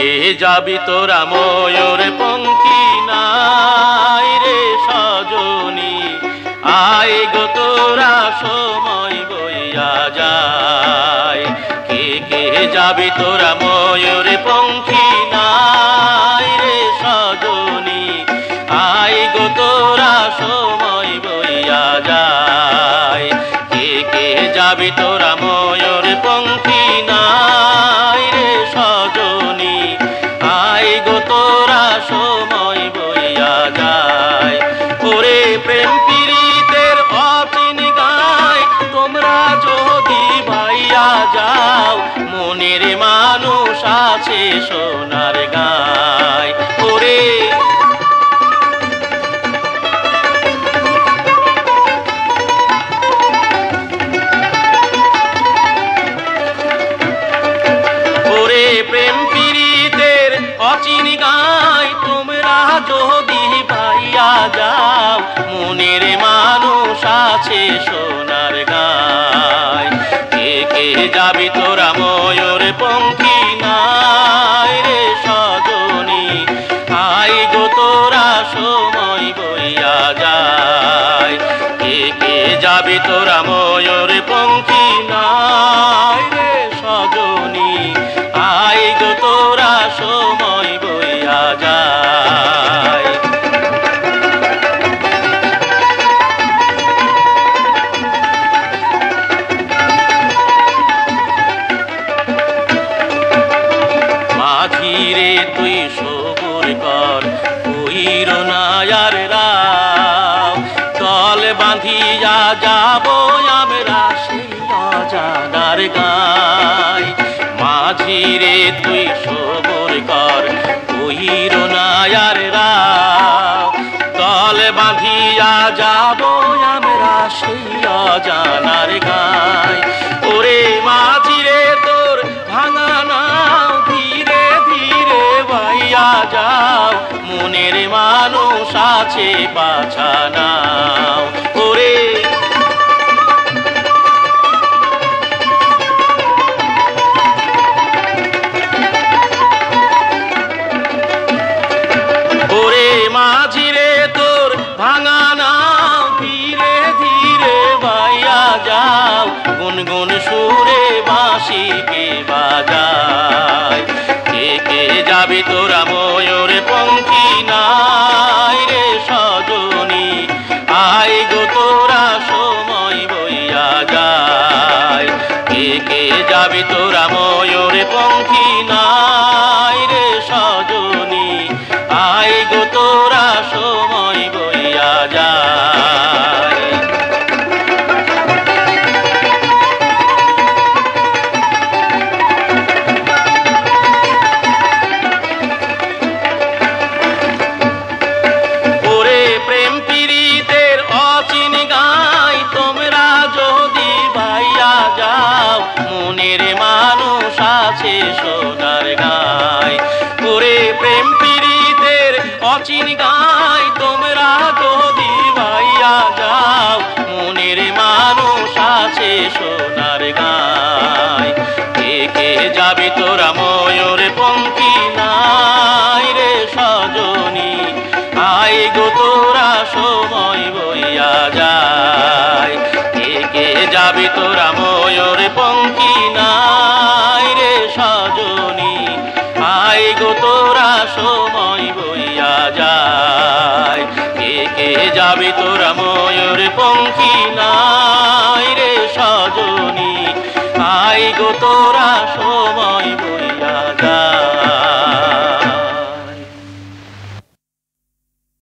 কে যাবি তোরা ময়ূর পঙ্খী নাই রে সজনী, আয় গো তোরা সময় বইয়া যায়। কে যাবি তোরা ময়ূর পঙ্খী নাই রে সজনী, আয় গো তোরা সময় বইয়া যায়। কে যাবি তোরা ময়ূর পঙ্খী নাই রে সজনী, আয় গো তোরা সময় বইয়া যায়। ওরে প্রেম পীড়িতের অচিন গায় তোমরা যদি ভাইয়া যাও, মনের মানুষ আছে সোনার গায়। ওরে প্রেম পীড়িতের অচিন গায় তোমরা যদি পাইয়া যাও, মনের মানুষ আছে সোনার গায়। কে যাবি তোরা ময়ূর পঙ্খী নাই রে সজনী, আয় গো তোরা সময় বইয়া যায়। কে যাবি তোরা ময়ূর পঙ্খী নাই রে সজনী, আয় গো তোরা সময় বইয়া যায়। মাঝিরে তুই সবুর কর কইর না আর রাম, দল বাঁধিয়া যাব আমরা সেই অজানার গায়। মাঝিরে তুই সবুর কর কইর না আর রাম, দল বাঁধিয়া যাব আমরা সেই অজানার গায়। ওরে মাঝিরে তোর ভাঙা নাও ধীরে ধীরে বাইয়া যাও, মনের মানুষ আছে বাছা নাও। ওরে মাঝিরে তোর ভাঙা নাও ধীরে ধীরে বাইয়া যাও, গুনগুন সুরে বাঁশিকে বাজায়। কে যাবি তোরা ময়ূর পঙ্খী নাই রে সজনী, আয় গো তোরা সময় বইয়া যায়। কে যাবি তোরা ময়ূর পঙ্খী নাই রে সজনী, আয় গো তোরা সময় বইয়া যায়। ওরে প্রেম পীড়িতের অচিন গায় তোমরা যদি ভাইয়া যাও, মনের মানুষ আছে সোনার গায়। ওরে প্রেম পীড়িতের অচিন গায় তোমরা যদি ভাইয়া যাও, মনের মানুষ আছে সোনার গায়। কে যাবি তোরা ময়ূর পঙ্খী নাই রে সজনী, আয় গো তোরা সময় বইয়া যায়। কে যাবি তোরা ময়ূর পঙ্খী নাই রে সজনী, আয় গো তোরা সময় বইয়া যায়। কে যাবি তোরা ময়ূর পঙ্খী নাই রে সজনী, আয় গো তোরা সময়